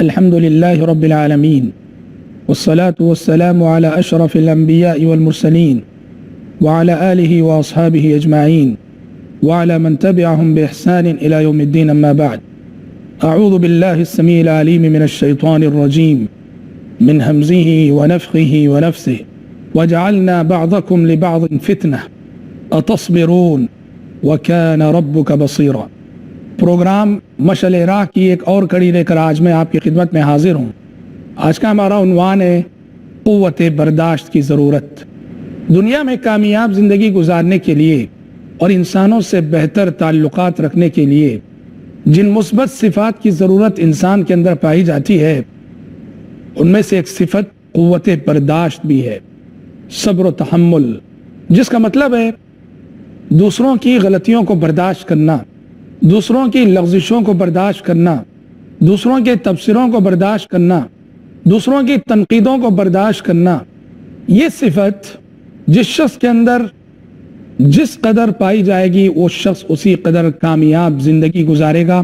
الحمد لله رب العالمين والصلاة والسلام على أشرف الأنبياء والمرسلين وعلى آله وأصحابه أجمعين وعلى من تبعهم بإحسان إلى يوم الدين. أما بعد، أعوذ بالله السميع العليم من الشيطان الرجيم من همزه ونفخه ونفسه وجعلنا بعضكم لبعض فتنة أتصبرون وكان ربك بصيرا. پروگرام مشعل راہ کی ایک اور کڑی لے کر آج میں آپ کی خدمت میں حاضر ہوں. آج کا ہمارا عنوان ہے قوت برداشت کی ضرورت. دنیا میں کامیاب زندگی گزارنے کے لیے اور انسانوں سے بہتر تعلقات رکھنے کے لیے جن مثبت صفات کی ضرورت انسان کے اندر پائی جاتی ہے ان میں سے ایک صفت قوت برداشت بھی ہے، صبر و تحمل، جس کا مطلب ہے دوسروں کی غلطیوں کو برداشت کرنا، دوسروں کی لغزشوں کو برداشت کرنا، دوسروں کے تبصروں کو برداشت کرنا، دوسروں کی تنقیدوں کو برداشت کرنا. یہ صفت جس شخص کے اندر جس قدر پائی جائے گی وہ شخص اسی قدر کامیاب زندگی گزارے گا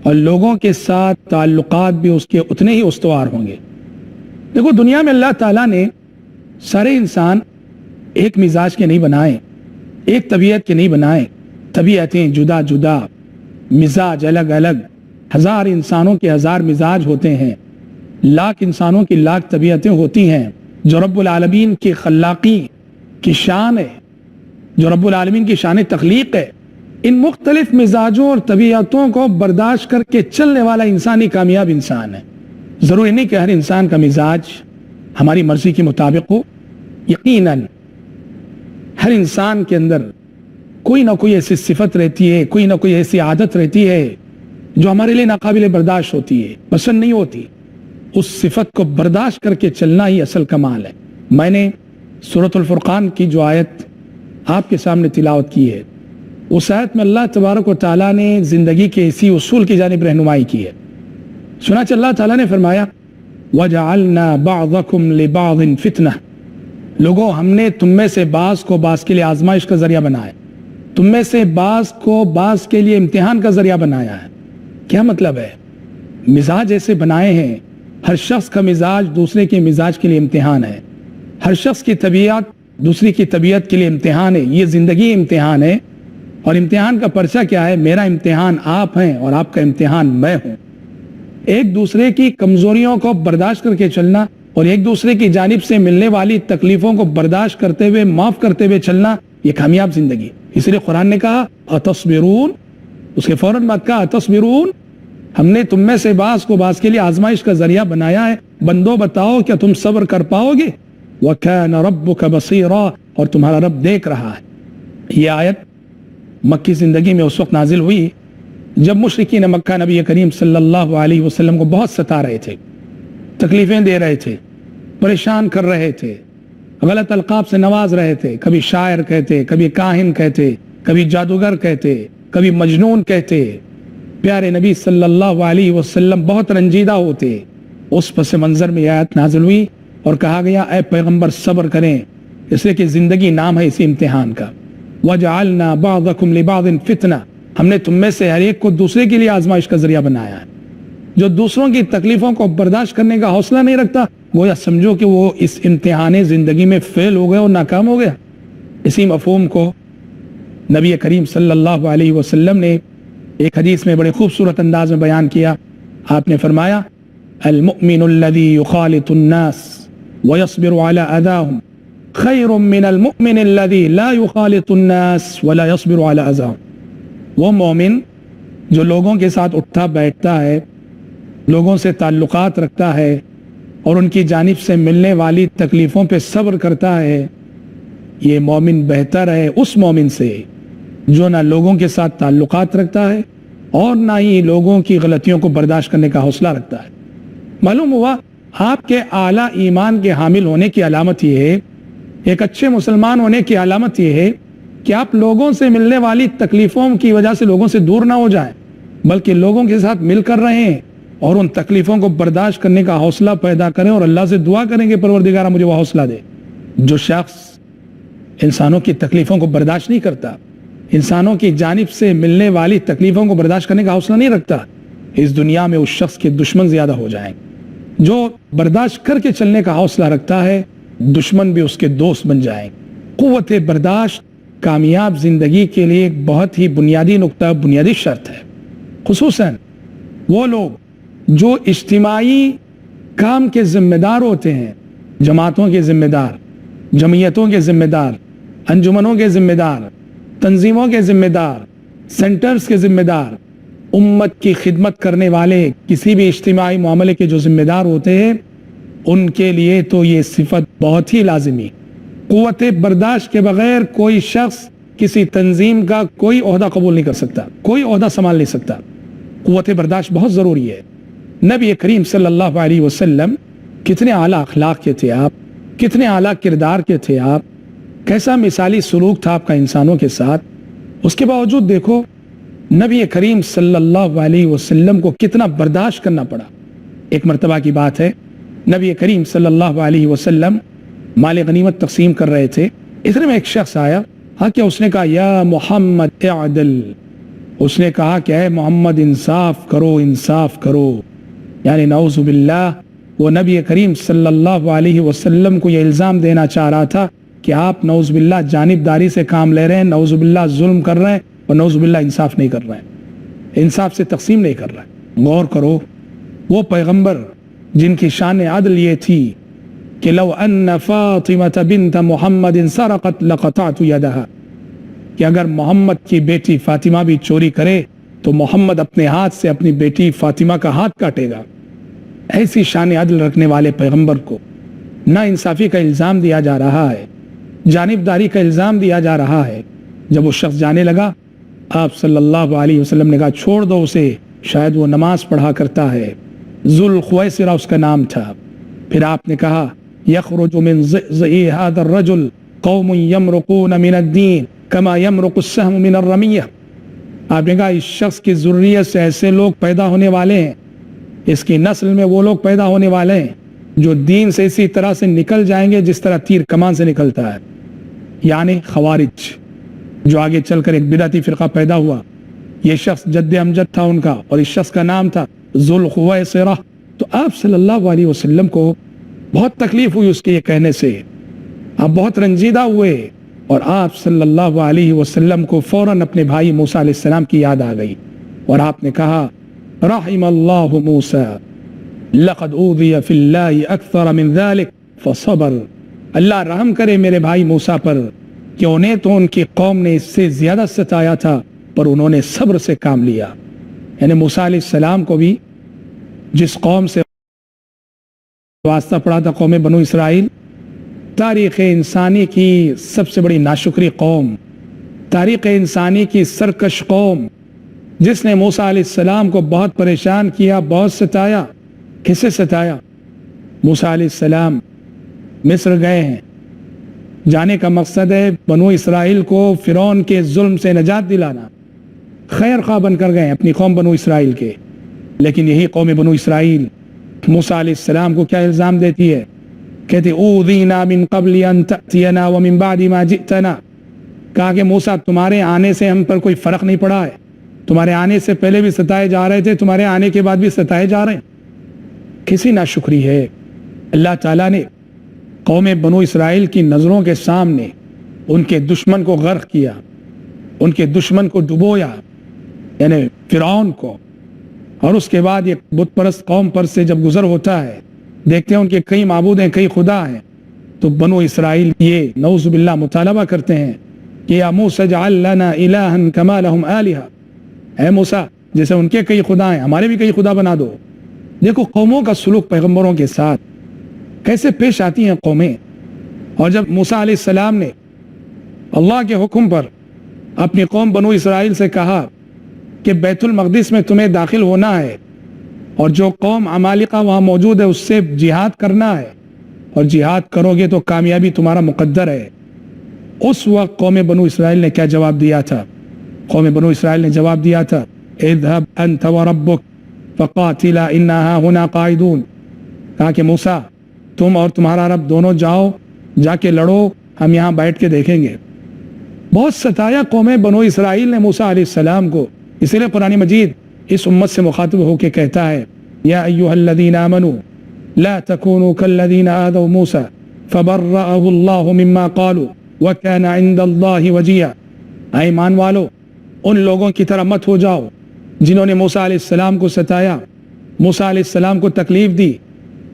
اور لوگوں کے ساتھ تعلقات بھی اس کے اتنے ہی استوار ہوں گے. دیکھو، دنیا میں اللہ تعالیٰ نے سارے انسان ایک مزاج کے نہیں بنائے، ایک طبیعت کے نہیں بنائے. طبیعتیں جدا جدا، مزاج الگ الگ، ہزار انسانوں کے ہزار مزاج ہوتے ہیں، لاکھ انسانوں کی لاکھ طبیعتیں ہوتی ہیں. جو رب العالمین کی خلاقی کی شان ہے، جو رب العالمین کی شان تخلیق ہے، ان مختلف مزاجوں اور طبیعتوں کو برداشت کر کے چلنے والا انسان ہی کامیاب انسان ہے. ضروری نہیں کہ ہر انسان کا مزاج ہماری مرضی کے مطابق ہو. یقیناً ہر انسان کے اندر کوئی نہ کوئی ایسی صفت رہتی ہے، کوئی نہ کوئی ایسی عادت رہتی ہے جو ہمارے لیے ناقابل برداشت ہوتی ہے، پسند نہیں ہوتی. اس صفت کو برداشت کر کے چلنا ہی اصل کمال ہے. میں نے سورۃ الفرقان کی جو آیت آپ کے سامنے تلاوت کی ہے، اس آیت میں اللہ تبارک و تعالیٰ نے زندگی کے اسی اصول کی جانب رہنمائی کی ہے. چنانچہ اللہ تعالیٰ نے فرمایا وَجَعَلْنَا بَعْضَكُمْ لِبَعْضٍ فِتْنَةً. لوگوں، ہم نے تم میں سے بعض کو بعض کے لیے آزمائش کا ذریعہ بنایا، تم میں سے بعض کو بعض کے لیے امتحان کا ذریعہ بنایا ہے. کیا مطلب ہے؟ مزاج ایسے بنائے ہیں، ہر شخص کا مزاج دوسرے کے مزاج کے لیے امتحان ہے، ہر شخص کی طبیعت دوسری کی طبیعت کے لیے امتحان ہے. یہ زندگی امتحان ہے، اور امتحان کا پرچہ کیا ہے؟ میرا امتحان آپ ہیں اور آپ کا امتحان میں ہوں. ایک دوسرے کی کمزوریوں کو برداشت کر کے چلنا اور ایک دوسرے کی جانب سے ملنے والی تکلیفوں کو برداشت کرتے ہوئے معاف کرتے ہوئے چلنا، یہ کامیاب زندگی. اس لیے قرآن نے کہا اتصبرون، اس کے فوراً بعد کہا اتصبرون، ہم نے تم میں سے بعض کو بعض کے لیے آزمائش کا ذریعہ بنایا ہے. بندو بتاؤ کیا تم صبر کر پاؤ گے؟ وَكَانَ رَبُّكَ بَصِيرًا، اور تمہارا رب دیکھ رہا ہے. یہ آیت مکی زندگی میں اس وقت نازل ہوئی جب مشرکین مکہ نبی کریم صلی اللہ علیہ وسلم کو بہت ستا رہے تھے، تکلیفیں دے رہے تھے، پریشان کر رہے تھے، غلط القاب سے نواز رہے تھے. کبھی شاعر کہتے، کبھی کاہن کہتے، کبھی جادوگر کہتے، کبھی مجنون کہتے. پیارے نبی صلی اللہ علیہ وسلم بہت رنجیدہ ہوتے. اس پس منظر میں آیت نازل ہوئی اور کہا گیا اے پیغمبر صبر کریں، اس لیے کہ زندگی نام ہے اسی امتحان کا. وَجَعَلْنَا بَعْضَكُمْ لِبَعْضٍ فِتْنَةً، ہم نے تم میں سے ہر ایک کو دوسرے کے لیے آزمائش کا ذریعہ بنایا ہے. جو دوسروں کی تکلیفوں کو برداشت کرنے کا حوصلہ نہیں رکھتا، گویا سمجھو کہ وہ اس امتحان زندگی میں فیل ہو گیا اور ناکام ہو گیا. اسی مفہوم کو نبی کریم صلی اللہ علیہ وسلم نے ایک حدیث میں بڑے خوبصورت انداز میں بیان کیا. آپ نے فرمایا المؤمن الذي يخالط الناس ويصبر على اذاهم خير من المؤمن الذي لا يخالط الناس ولا يصبر على اذاهم. وہ مومن جو لوگوں کے ساتھ اٹھتا بیٹھتا ہے، لوگوں سے تعلقات رکھتا ہے اور ان کی جانب سے ملنے والی تکلیفوں پہ صبر کرتا ہے، یہ مومن بہتر ہے اس مومن سے جو نہ لوگوں کے ساتھ تعلقات رکھتا ہے اور نہ ہی لوگوں کی غلطیوں کو برداشت کرنے کا حوصلہ رکھتا ہے. معلوم ہوا آپ کے اعلیٰ ایمان کے حامل ہونے کی علامت یہ ہے، ایک اچھے مسلمان ہونے کی علامت یہ ہے کہ آپ لوگوں سے ملنے والی تکلیفوں کی وجہ سے لوگوں سے دور نہ ہو جائیں، بلکہ لوگوں کے ساتھ مل کر رہیں اور ان تکلیفوں کو برداشت کرنے کا حوصلہ پیدا کریں اور اللہ سے دعا کریں کہ پروردگارہ مجھے وہ حوصلہ دے. جو شخص انسانوں کی تکلیفوں کو برداشت نہیں کرتا، انسانوں کی جانب سے ملنے والی تکلیفوں کو برداشت کرنے کا حوصلہ نہیں رکھتا، اس دنیا میں اس شخص کے دشمن زیادہ ہو جائیں گے۔ جو برداشت کر کے چلنے کا حوصلہ رکھتا ہے دشمن بھی اس کے دوست بن جائیں گے۔ قوت برداشت کامیاب زندگی کے لیے ایک بہت ہی بنیادی نقطہ، بنیادی شرط ہے۔ خصوصاً وہ لوگ جو اجتماعی کام کے ذمہ دار ہوتے ہیں، جماعتوں کے ذمہ دار، جمعیتوں کے ذمہ دار، انجمنوں کے ذمہ دار، تنظیموں کے ذمہ دار، سینٹرز کے ذمہ دار، امت کی خدمت کرنے والے، کسی بھی اجتماعی معاملے کے جو ذمہ دار ہوتے ہیں، ان کے لیے تو یہ صفت بہت ہی لازمی۔ قوت برداشت کے بغیر کوئی شخص کسی تنظیم کا کوئی عہدہ قبول نہیں کر سکتا، کوئی عہدہ سنبھال نہیں سکتا۔ قوت برداشت بہت ضروری ہے۔ نبی کریم صلی اللہ علیہ وسلم کتنے اعلیٰ اخلاق کے تھے آپ، کتنے اعلیٰ کردار کے تھے آپ، کیسا مثالی سلوک تھا آپ کا انسانوں کے ساتھ۔ اس کے باوجود دیکھو نبی کریم صلی اللہ علیہ وسلم کو کتنا برداشت کرنا پڑا۔ ایک مرتبہ کی بات ہے، نبی کریم صلی اللہ علیہ وسلم مال غنیمت تقسیم کر رہے تھے، اتنے میں ایک شخص آیا، کہ اس نے کہا یا محمد اعدل، اس نے کہا کہ اے محمد انصاف کرو، انصاف کرو، یعنی نعوذ باللہ وہ نبی کریم صلی اللہ علیہ وسلم کو یہ الزام دینا چاہ رہا تھا کہ آپ نعوذ باللہ جانبداری سے کام لے رہے ہیں، نعوذ باللہ ظلم کر رہے ہیں، اور نعوذ باللہ انصاف نہیں کر رہے ہیں، انصاف سے تقسیم نہیں کر رہے ہیں۔ غور کرو، وہ پیغمبر جن کی شان عدل یہ تھی کہ لو ان فاطمہ بنت محمد سرقت لقطعت یدہا، کہ اگر محمد کی بیٹی فاطمہ بھی چوری کرے تو محمد اپنے ہاتھ سے اپنی بیٹی فاطمہ کا ہاتھ کاٹے گا۔ ایسی شان عدل رکھنے والے پیغمبر کو نا انصافی کا الزام دیا جا رہا ہے، جانبداری کا الزام دیا جا رہا ہے۔ جب وہ شخص جانے لگا، آپ صلی اللہ علیہ وسلم نے کہا چھوڑ دو اسے، شاید وہ نماز پڑھا کرتا ہے۔ ذوالخویسرہ اس کا نام تھا۔ پھر آپ نے کہا یخرج من ضئضئ هذا الرجل قوم یمرقون من الدین کما یمرق السهم من الرمیہ، آپ نے کہا اس شخص کی ذریت سے ایسے لوگ پیدا ہونے والے ہیں، اس کی نسل میں وہ لوگ پیدا ہونے والے ہیں جو دین سے اسی طرح سے نکل جائیں گے جس طرح تیر کمان سے نکلتا ہے، یعنی خوارج، جو آگے چل کر ایک بدعتی فرقہ پیدا ہوا۔ یہ شخص جد امجد تھا ان کا، اور اس شخص کا نام تھا ذوالخویسرہ۔ تو آپ صلی اللہ علیہ وسلم کو بہت تکلیف ہوئی اس کے یہ کہنے سے، آپ بہت رنجیدہ ہوئے، اور آپ صلی اللہ علیہ وسلم کو فوراً اپنے بھائی موسیٰ علیہ السلام کی یاد آ گئی، اور آپ نے کہا رحم اللہ موسیٰ لقد اوذی فی اللہ اکثر من ذلک فصبر، اللہ رحم کرے میرے بھائی موسیٰ پر کہ انہیں تو ان کی قوم نے اس سے زیادہ ستایا تھا پر انہوں نے صبر سے کام لیا۔ یعنی موسیٰ علیہ السلام کو بھی جس قوم سے واسطہ پڑا تھا، قوم بنو اسرائیل، تاریخ انسانی کی سب سے بڑی ناشکری قوم، تاریخ انسانی کی سرکش قوم، جس نے موسیٰ علیہ السلام کو بہت پریشان کیا، بہت ستایا۔ کسے ستایا؟ موسیٰ علیہ السلام مصر گئے ہیں، جانے کا مقصد ہے بنو اسرائیل کو فرعون کے ظلم سے نجات دلانا، خیر خواہ بن کر گئے اپنی قوم بنو اسرائیل کے۔ لیکن یہی قوم بنو اسرائیل موسیٰ علیہ السلام کو کیا الزام دیتی ہے؟ کہتے اوذینا من قبل ان تأتینا ومن بعد ما جئتنا، کہا کہ موسیٰ تمہارے آنے سے ہم پر کوئی فرق نہیں پڑا ہے، تمہارے آنے سے پہلے بھی ستائے جا رہے تھے، تمہارے آنے کے بعد بھی ستائے جا رہے ہیں۔ کسی ناشکری ہے۔ اللہ تعالیٰ نے قوم بنو اسرائیل کی نظروں کے سامنے ان کے دشمن کو غرق کیا، ان کے دشمن کو ڈبویا، یعنی فرعون کو، اور اس کے بعد یہ بت پرست قوم پر سے جب گزر ہوتا ہے، دیکھتے ہیں ان کے کئی معبود ہیں، کئی خدا ہیں، تو بنو اسرائیل یہ نعوذ باللہ مطالبہ کرتے ہیں کہ یا موسیٰ اجعل لنا الہا کما لہم آلہہ، اے موسیٰ جیسے ان کے کئی خدا ہیں ہمارے بھی کئی خدا بنا دو۔ دیکھو قوموں کا سلوک پیغمبروں کے ساتھ کیسے پیش آتی ہیں قومیں۔ اور جب موسیٰ علیہ السلام نے اللہ کے حکم پر اپنی قوم بنو اسرائیل سے کہا کہ بیت المقدس میں تمہیں داخل ہونا ہے، اور جو قوم عمالقہ وہاں موجود ہے اس سے جہاد کرنا ہے، اور جہاد کرو گے تو کامیابی تمہارا مقدر ہے، اس وقت قوم بنو اسرائیل نے کیا جواب دیا تھا؟ قوم بنو اسرائیل نے جواب دیا تھا اذهب انت وربک فقاتلا انا هنا قاعدون، کہا کہ موسیٰ تم اور تمہارا رب دونوں جاؤ، جا کے لڑو، ہم یہاں بیٹھ کے دیکھیں گے۔ بہت ستایا قوم بنو اسرائیل نے موسیٰ علیہ السلام کو، اسی لیے قرآن مجید اس امت سے مخاطب ہو کے کہتا ہے یا ایھا الذین آمنوا لا تکونوا کالذین آذوا موسیٰ فبرأہ اللہ مما قالوا وکان عند اللہ وجیہا، اے ایمان والو ان لوگوں کی طرح مت ہو جاؤ جنہوں نے موسیٰ علیہ السلام کو ستایا، موسیٰ علیہ السلام کو تکلیف دی،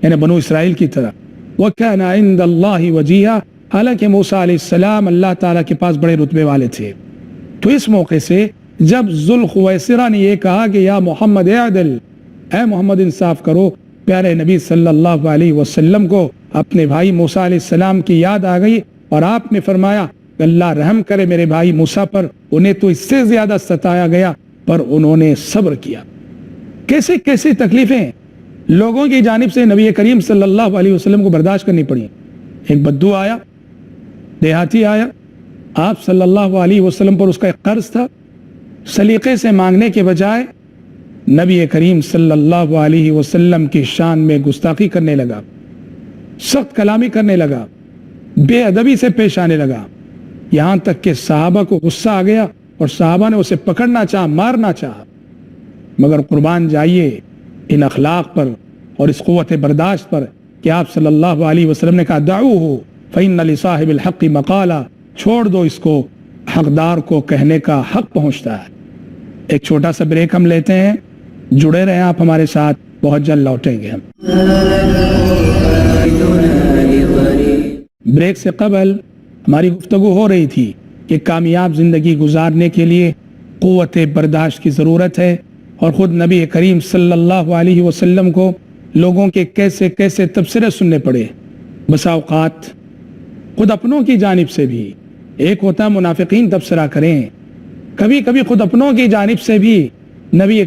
یعنی بنو اسرائیل کی طرح۔ وَكَانَ عِنْدَ اللَّهِ وَجِيهًا، حالانکہ موسیٰ علیہ السلام اللہ تعالیٰ کے پاس بڑے رتبے والے تھے۔ تو اس موقع سے جب ذوالخویسرہ نے یہ کہا کہ یا محمد اعدل، اے محمد انصاف کرو، پیارے نبی صلی اللہ علیہ وسلم کو اپنے بھائی موسیٰ علیہ السلام کی یاد آ گئی، اور آپ نے فرمایا کہ اللہ رحم کرے میرے بھائی موسیٰ پر، انہیں تو اس سے زیادہ ستایا گیا پر انہوں نے صبر کیا۔ کیسے کیسے تکلیفیں لوگوں کی جانب سے نبی کریم صلی اللہ علیہ وسلم کو برداشت کرنی پڑی۔ ایک بدو آیا، دیہاتی آیا، آپ صلی اللہ علیہ وسلم پر اس کا ایک قرض تھا، سلیقے سے مانگنے کے بجائے نبی کریم صلی اللہ علیہ وسلم کی شان میں گستاخی کرنے لگا، سخت کلامی کرنے لگا، بے ادبی سے پیش آنے لگا، یہاں تک کہ صحابہ کو غصہ آ گیا اور صحابہ نے اسے پکڑنا چاہا، مارنا چاہا۔ مگر قربان جائیے ان اخلاق پر اور اس قوت برداشت پر کہ آپ صلی اللہ علیہ وسلم نے کہا دعوہ فإن لصاحب الحق مقالا، چھوڑ دو اس کو، حقدار کو کہنے کا حق پہنچتا ہے۔ ایک چھوٹا سا بریک ہم لیتے ہیں، جڑے رہیں آپ ہمارے ساتھ، بہت جلد لوٹیں گے ہم۔ بریک سے قبل ہماری گفتگو ہو رہی تھی کہ کامیاب زندگی گزارنے کے لیے قوت برداشت کی ضرورت ہے، اور خود نبی کریم صلی اللہ علیہ وسلم کو لوگوں کے کیسے کیسے تبصرے سننے پڑے، بسا اوقات خود اپنوں کی جانب سے بھی۔ ایک ہوتا منافقین تبصرہ کریں، کبھی کبھی خود اپنوں کی جانب سے بھی نبی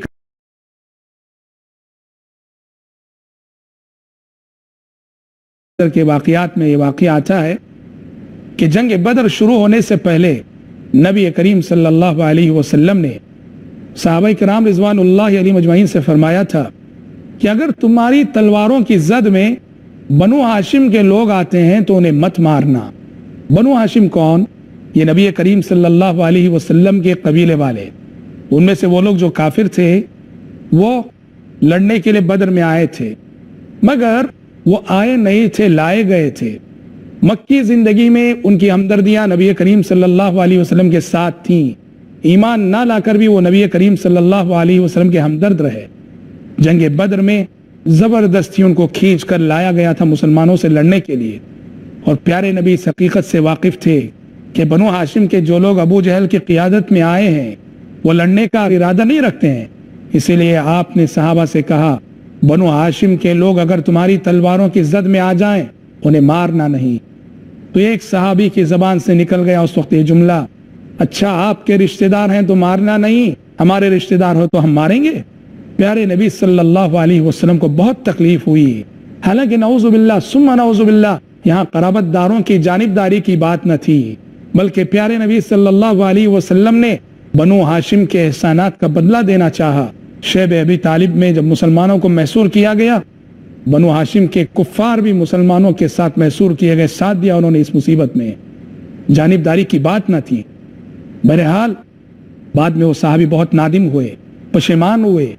کے واقعات میں یہ واقعہ آتا ہے کہ جنگ بدر شروع ہونے سے پہلے نبی کریم صلی اللہ علیہ وسلم نے صحابہ کرام رضوان اللہ علیہ مجمعین سے فرمایا تھا کہ اگر تمہاری تلواروں کی زد میں بنو ہاشم کے لوگ آتے ہیں تو انہیں مت مارنا۔ بنو ہاشم کون؟ یہ نبی کریم صلی اللہ علیہ وسلم کے قبیلے والے، ان میں سے وہ لوگ جو کافر تھے، وہ لڑنے کے لیے بدر میں آئے تھے، مگر وہ آئے نہیں تھے، لائے گئے تھے۔ مکی زندگی میں ان کی ہمدردیاں نبی کریم صلی اللہ علیہ وسلم کے ساتھ تھیں، ایمان نہ لا کر بھی وہ نبی کریم صلی اللہ علیہ وسلم کے ہمدرد رہے۔ جنگ بدر میں زبردستی ان کو کھینچ کر لایا گیا تھا مسلمانوں سے لڑنے کے لیے، اور پیارے نبی اس حقیقت سے واقف تھے کہ بنو ہاشم کے جو لوگ ابو جہل کی قیادت میں آئے ہیں وہ لڑنے کا ارادہ نہیں رکھتے ہیں، اسی لیے آپ نے صحابہ سے کہا بنو ہاشم کے لوگ اگر تمہاری تلواروں کی زد میں آ جائیں انہیں مارنا نہیں۔ تو ایک صحابی کی زبان سے نکل گیا اس وقت یہ جملہ، اچھا آپ کے رشتہ دار ہیں تو مارنا نہیں، ہمارے رشتہ دار ہو تو ہم ماریں گے؟ پیارے نبی صلی اللہ علیہ وسلم کو بہت تکلیف ہوئی، حالانکہ نعوذ باللہ ثم نعوذ باللہ یہاں قرابت داروں کی جانبداری کی بات نہ تھی، بلکہ پیارے نبی صلی اللہ علیہ وسلم نے بنو ہاشم کے احسانات کا بدلہ دینا چاہا۔ شیب ابی طالب میں جب مسلمانوں کو محصور کیا گیا، بنو ہاشم کے کفار بھی مسلمانوں کے ساتھ محصور کیے گئے، ساتھ دیا انہوں نے اس مصیبت میں، جانبداری کی بات نہ تھی۔ بہرحال بعد میں وہ صحابی بہت نادم ہوئے، پشیمان ہوئے۔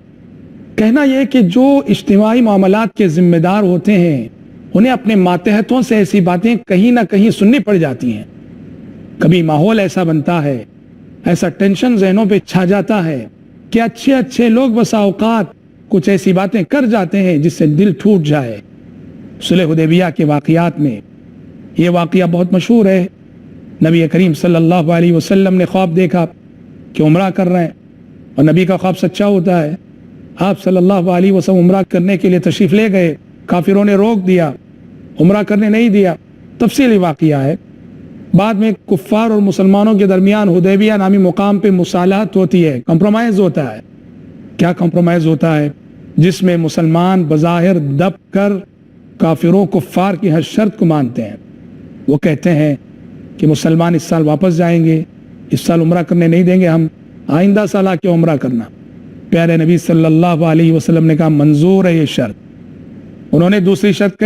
کہنا یہ کہ جو اجتماعی معاملات کے ذمہ دار ہوتے ہیں انہیں اپنے ماتحتوں سے ایسی باتیں کہیں نہ کہیں سننی پڑ جاتی ہیں۔ کبھی ماحول ایسا بنتا ہے، ایسا ٹینشن ذہنوں پہ چھا جاتا ہے کہ اچھے اچھے لوگ بسا اوقات کچھ ایسی باتیں کر جاتے ہیں جس سے دل ٹوٹ جائے۔ صلح حدیبیہ کے واقعات میں یہ واقعہ بہت مشہور ہے۔ نبی کریم صلی اللہ علیہ وسلم نے خواب دیکھا کہ عمرہ کر رہے ہیں، اور نبی کا خواب سچا ہوتا ہے۔ آپ صلی اللہ علیہ وسلم عمرہ کرنے کے لیے تشریف لے گئے، کافروں نے روک دیا، عمرہ کرنے نہیں دیا، تفصیلی واقعہ ہے۔ بعد میں کفار اور مسلمانوں کے درمیان حدیبیہ نامی مقام پہ مصالحت ہوتی ہے، کمپرومائز ہوتا ہے۔ کیا کمپرومائز ہوتا ہے؟ جس میں مسلمان بظاہر دب کر کافروں کفار کی ہر شرط کو مانتے ہیں۔ وہ کہتے ہیں کہ مسلمان اس سال واپس جائیں گے، اس سال عمرہ کرنے نہیں دیں گے، ہم آئندہ سال آ کے عمرہ کرنا۔ پیارے نبی صلی اللہ علیہ وسلم نے کہا منظور ہے یہ شرط۔ انہوں نے دوسری شرط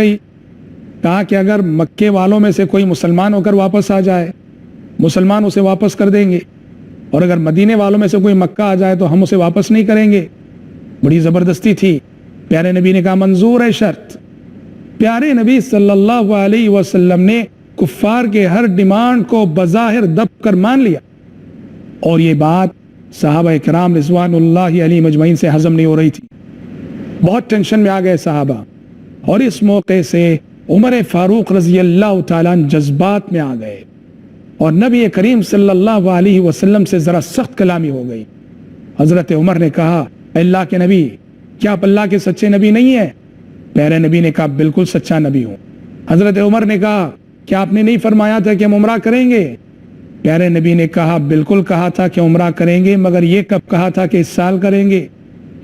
کہا کہ اگر مکے والوں میں سے کوئی مسلمان ہو کر واپس آ جائے، مسلمان اسے واپس کر دیں گے، اور اگر مدینے والوں میں سے کوئی مکہ آ جائے تو ہم اسے واپس نہیں کریں گے۔ بڑی زبردستی تھی. پیارے نبی نے کہا منظور ہے شرط. پیارے نبی صلی اللہ علیہ وسلم نے کفار کے ہر ڈیمانڈ کو بظاہر دب کر مان لیا, اور یہ بات صحابہ کرام رضوان اللہ علیہم اجمعین سے ہضم نہیں ہو رہی تھی. بہت ٹینشن میں آ گئے صحابہ, اور اس موقع سے عمر فاروق رضی اللہ تعالیٰ عنہ جذبات میں آ گئے, اور نبی کریم صلی اللہ علیہ وسلم سے ذرا سخت کلامی ہو گئی. حضرت عمر نے کہا اللہ کے نبی, کیا آپ اللہ کے سچے نبی نہیں ہیں؟ پیارے نبی نے کہا بالکل سچا نبی ہوں. حضرت عمر نے کہا کیا آپ نے نہیں فرمایا تھا کہ ہم عمرہ کریں گے؟ پیارے نبی نے کہا بالکل کہا تھا کہ عمرہ کریں گے, مگر یہ کب کہا تھا کہ اس سال کریں گے؟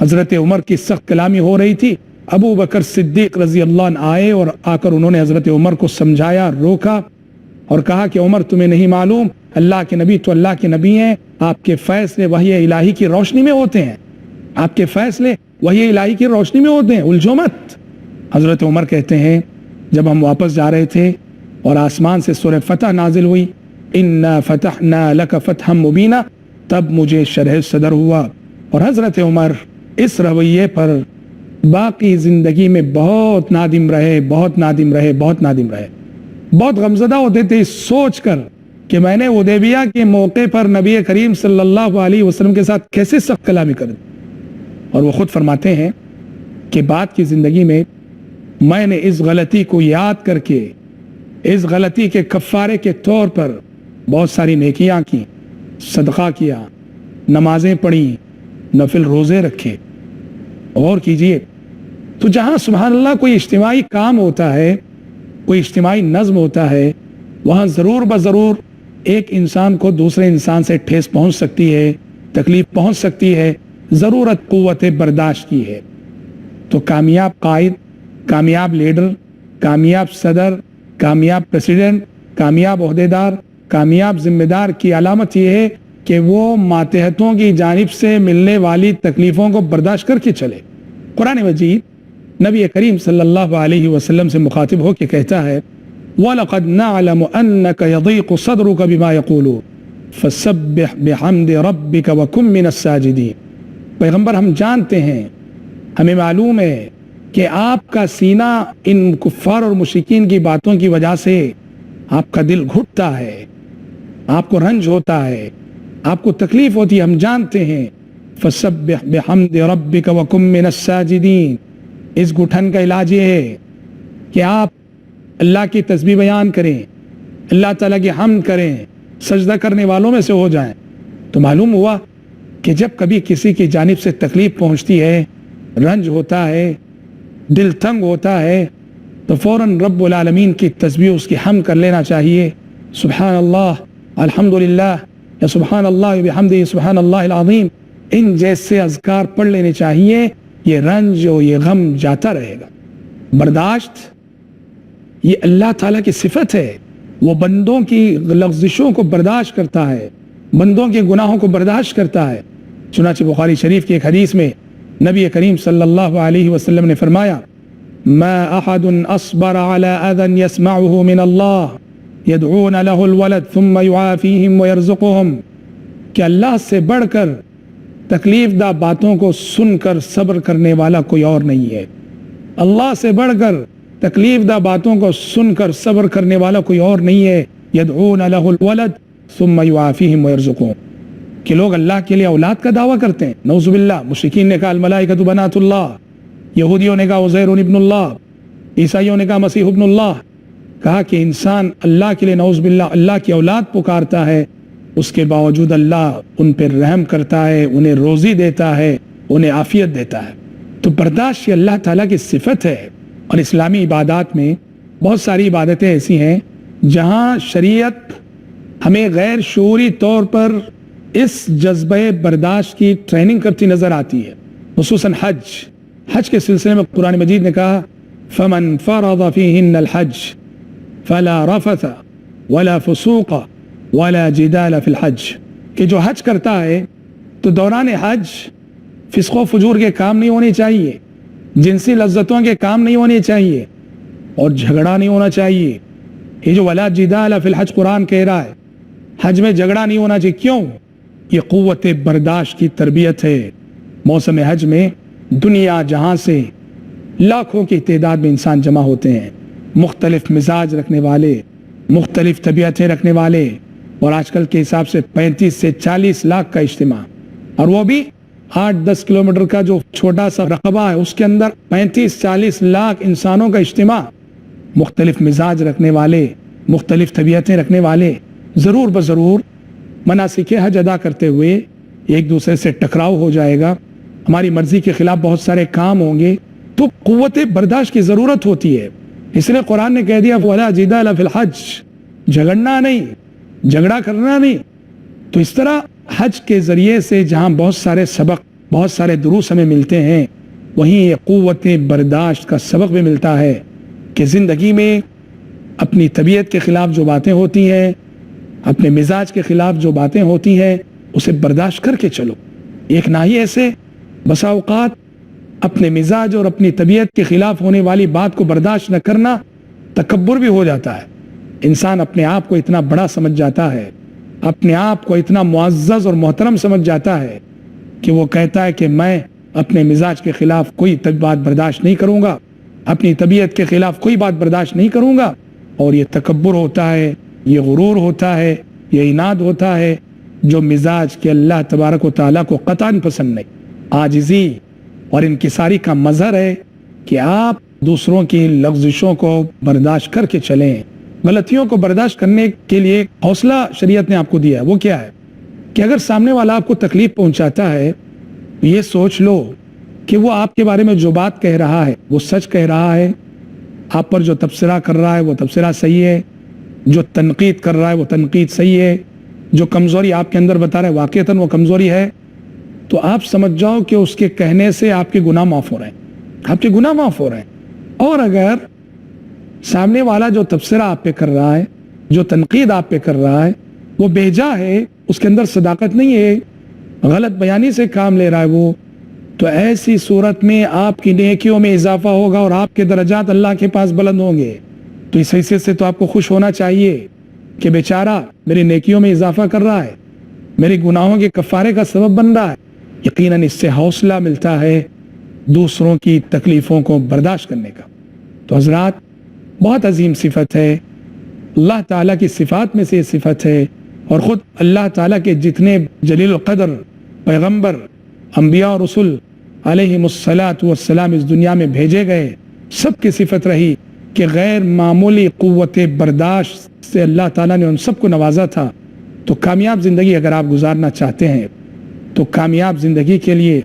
حضرت عمر کی سخت کلامی ہو رہی تھی. ابو بکر صدیق رضی اللہ عنہ آئے, اور آ کر انہوں نے حضرت عمر کو سمجھایا, روکا, اور کہا کہ عمر تمہیں نہیں معلوم, اللہ کے نبی تو اللہ کے نبی ہیں, آپ کے فیصلے وحی الہی کی روشنی میں ہوتے ہیں, آپ کے فیصلے وحی الہی کی روشنی میں ہوتے ہیں, الجھو مت. حضرت عمر کہتے ہیں جب ہم واپس جا رہے تھے اور آسمان سے سورہ فتح نازل ہوئی, اِنَّا فَتَحْنَا لَكَ فَتْحًا مُبِينًا, تب مجھے شرح صدر ہوا. اور حضرت عمر اس رویے پر باقی زندگی میں بہت نادم رہے, بہت نادم رہے, بہت نادم رہے. بہت غمزدہ ہوتے تھے اس سوچ کر کہ میں نے حدیبیہ کے موقع پر نبی کریم صلی اللہ علیہ وسلم کے ساتھ کیسے سخت کلامی کر دی. اور وہ خود فرماتے ہیں کہ بعد کی زندگی میں نے اس غلطی کو یاد کر کے, اس غلطی کے کفارے کے طور پر بہت ساری نیکیاں کی, صدقہ کیا, نمازیں پڑھی, نفل روزے رکھے. اور کیجئے تو جہاں سبحان اللہ کوئی اجتماعی کام ہوتا ہے, کوئی اجتماعی نظم ہوتا ہے, وہاں ضرور بضرور ایک انسان کو دوسرے انسان سے ٹھیس پہنچ سکتی ہے, تکلیف پہنچ سکتی ہے, ضرورت قوت برداشت کی ہے. تو کامیاب قائد, کامیاب لیڈر, کامیاب صدر, کامیاب پریزیڈنٹ, کامیاب عہدیدار, کامیاب ذمہ دار کی علامت یہ ہے کہ وہ ماتحتوں کی جانب سے ملنے والی تکلیفوں کو برداشت کر کے چلے. قرآن مجید نبی کریم صلی اللہ علیہ وسلم سے مخاطب ہو کے کہتا ہے وَلَقَدْ نَعْلَمُ أَنَّكَ يَضِيقُ صَدْرُكَ بِمَا يَقُولُونَ فَسَبِّحْ بِحَمْدِ رَبِّكَ وَكُن مِّنَ السَّاجِدِينَ. پیغمبر ہم جانتے ہیں, ہمیں معلوم ہے کہ آپ کا سینہ ان کفار اور مشرکین کی باتوں کی وجہ سے آپ کا دل گھٹتا ہے, آپ کو رنج ہوتا ہے, آپ کو تکلیف ہوتی ہے, ہم جانتے ہیں. فَسَبِّحْ بِحَمْدِ رَبِّكَ وَكُن مِّنَ السَّاجِدِينَ. اس گھٹن کا علاج یہ ہے کہ آپ اللہ کی تسبیح بیان کریں, اللہ تعالیٰ کی حمد کریں, سجدہ کرنے والوں میں سے ہو جائیں. تو معلوم ہوا کہ جب کبھی کسی کی جانب سے تکلیف پہنچتی ہے, رنج ہوتا ہے, دل تنگ ہوتا ہے, تو فوراً رب العالمین کی تسبیح, اس کی حمد کر لینا چاہیے. سبحان اللہ, الحمدللہ, یا سبحان اللہ بحمدہ, سبحان اللہ العظیم, ان جیسے اذکار پڑھ لینے چاہیے. یہ رنج اور یہ غم جاتا رہے گا. برداشت یہ اللہ تعالیٰ کی صفت ہے, وہ بندوں کی لغزشوں کو برداشت کرتا ہے, بندوں کے گناہوں کو برداشت کرتا ہے. چنانچہ بخاری شریف کی ایک حدیث میں نبی کریم صلی اللہ علیہ وسلم نے فرمایا ما احد اصبر على اذى يسمعه من الله يدعون له الولد ثم يعافيهم ويرزقهم, کہ اللہ سے بڑھ کر تکلیف دہ باتوں کو سن کر صبر کرنے والا کوئی اور نہیں ہے. اللہ سے بڑھ کر تکلیف دہ باتوں کو سن کر صبر کرنے والا کوئی اور نہیں ہے. يدعون له الولد ثم يعافيهم ويرزقهم, کہ لوگ اللہ کے لیے اولاد کا دعویٰ کرتے ہیں. نعوذ باللہ. مشرکین نے کہا الملائکۃ بنات اللہ, یہودیوں نے کہا عزیر ابن اللہ, عیسائیوں نے کہا مسیح ابن اللہ. کہا کہ انسان اللہ کے لیے نعوذ باللہ اللہ کی اولاد پکارتا ہے, اس کے باوجود اللہ ان پر رحم کرتا ہے, انہیں روزی دیتا ہے, انہیں عافیت دیتا ہے. تو برداشت یہ اللہ تعالیٰ کی صفت ہے. اور اسلامی عبادات میں بہت ساری عبادتیں ایسی ہیں جہاں شریعت ہمیں غیر شعوری طور پر اس جذبہ برداشت کی ٹریننگ کرتی نظر آتی ہے. خصوصاً حج کے سلسلے میں قرآن مجید نے کہا فَمَنْ فَرَضَ فِيهِنَّ الْحَجِّ فَلَا رَفَثَ وَلَا فُسُوقَ وَلَا جِدَالَ فِي الْحَجِّ, کہ جو حج کرتا ہے تو دوران حج فسق و فجور کے کام نہیں ہونے چاہیے, جنسی لذتوں کے کام نہیں ہونے چاہیے, اور جھگڑا نہیں ہونا چاہیے. یہ جو وَلَا جِدَالَ فِي الْحَجِّ قرآن کہہ رہا ہے, حج میں جھگڑا نہیں ہونا چاہیے. کیوں؟ یہ قوت برداشت کی تربیت ہے. موسم حج میں دنیا جہاں سے لاکھوں کی تعداد میں انسان جمع ہوتے ہیں، مختلف مزاج رکھنے والے، مختلف طبیعتیں رکھنے والے، اور آج کل کے حساب سے 35 سے 40 لاکھ کا اجتماع، اور وہ بھی 8-10 کلومیٹر کا جو چھوٹا سا رقبہ ہے اس کے اندر 35-40 لاکھ انسانوں کا اجتماع، مختلف مزاج رکھنے والے، مختلف طبیعتیں رکھنے والے، ضرور بضرور مناسک حج ادا کرتے ہوئے ایک دوسرے سے ٹکراؤ ہو جائے گا، ہماری مرضی کے خلاف بہت سارے کام ہوں گے، تو قوت برداشت کی ضرورت ہوتی ہے۔ اس لیے قرآن نے کہہ دیا وَلَا جِدَالَ فِي الْحَجِّ، جھگڑنا نہیں، جھگڑا کرنا نہیں۔ تو اس طرح حج کے ذریعے سے جہاں بہت سارے سبق، بہت سارے دروس ہمیں ملتے ہیں، وہیں یہ قوت برداشت کا سبق بھی ملتا ہے کہ زندگی میں اپنی طبیعت کے خلاف جو باتیں ہوتی ہیں، اپنے مزاج کے خلاف جو باتیں ہوتی ہیں، اسے برداشت کر کے چلو۔ ایک نہ ہی ایسے بسا اوقات اپنے مزاج اور اپنی طبیعت کے خلاف ہونے والی بات کو برداشت نہ کرنا تکبر بھی ہو جاتا ہے۔ انسان اپنے آپ کو اتنا بڑا سمجھ جاتا ہے، اپنے آپ کو اتنا معزز اور محترم سمجھ جاتا ہے کہ وہ کہتا ہے کہ میں اپنے مزاج کے خلاف کوئی بات برداشت نہیں کروں گا، اپنی طبیعت کے خلاف کوئی بات برداشت نہیں کروں گا، اور یہ تکبر ہوتا ہے، یہ غرور ہوتا ہے، یہ عناد ہوتا ہے، جو مزاج کے اللہ تبارک و تعالیٰ کو قطعاً پسند نہیں۔ عاجزی اور انکساری کا مظہر ہے کہ آپ دوسروں کی لغزشوں کو برداشت کر کے چلیں، غلطیوں کو برداشت کرنے کے لیے حوصلہ شریعت نے آپ کو دیا ہے۔ وہ کیا ہے کہ اگر سامنے والا آپ کو تکلیف پہنچاتا ہے، یہ سوچ لو کہ وہ آپ کے بارے میں جو بات کہہ رہا ہے وہ سچ کہہ رہا ہے، آپ پر جو تبصرہ کر رہا ہے وہ تبصرہ صحیح ہے، جو تنقید کر رہا ہے وہ تنقید صحیح ہے، جو کمزوری آپ کے اندر بتا رہا ہے واقعتاً وہ کمزوری ہے، تو آپ سمجھ جاؤ کہ اس کے کہنے سے آپ کے گناہ معاف ہو رہے ہیں، آپ کے گناہ معاف ہو رہے ہیں۔ اور اگر سامنے والا جو تبصرہ آپ پہ کر رہا ہے، جو تنقید آپ پہ کر رہا ہے، وہ بیجا ہے، اس کے اندر صداقت نہیں ہے، غلط بیانی سے کام لے رہا ہے وہ، تو ایسی صورت میں آپ کی نیکیوں میں اضافہ ہوگا اور آپ کے درجات اللہ کے پاس بلند ہوں گے۔ تو اس حیثیت سے تو آپ کو خوش ہونا چاہیے کہ بیچارہ میری نیکیوں میں اضافہ کر رہا ہے، میرے گناہوں کے کفارے کا سبب بن رہا ہے۔ یقیناً اس سے حوصلہ ملتا ہے دوسروں کی تکلیفوں کو برداشت کرنے کا۔ تو حضرات، بہت عظیم صفت ہے، اللہ تعالیٰ کی صفات میں سے یہ صفت ہے، اور خود اللہ تعالیٰ کے جتنے جلیل القدر پیغمبر، انبیاء اور رسول علیہم الصلاۃ والسلام اس دنیا میں بھیجے گئے، سب کی صفت رہی کہ غیر معمولی قوت برداشت سے اللہ تعالیٰ نے ان سب کو نوازا تھا۔ تو کامیاب زندگی اگر آپ گزارنا چاہتے ہیں تو کامیاب زندگی کے لیے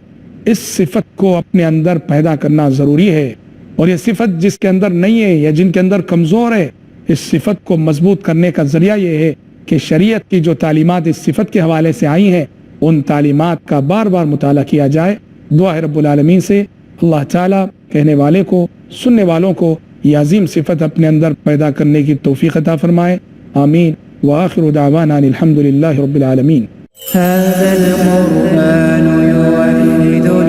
اس صفت کو اپنے اندر پیدا کرنا ضروری ہے، اور یہ صفت جس کے اندر نہیں ہے یا جن کے اندر کمزور ہے، اس صفت کو مضبوط کرنے کا ذریعہ یہ ہے کہ شریعت کی جو تعلیمات اس صفت کے حوالے سے آئی ہیں ان تعلیمات کا بار بار مطالعہ کیا جائے۔ دعا ہے رب العالمین سے اللہ تعالیٰ کہنے والے کو، سننے والوں کو یہ عظیم صفت اپنے اندر پیدا کرنے کی توفیق عطا فرمائے، آمین۔ وآخر دعوانا الحمد للہ رب العالمین۔ هذا القرآن يوحدنا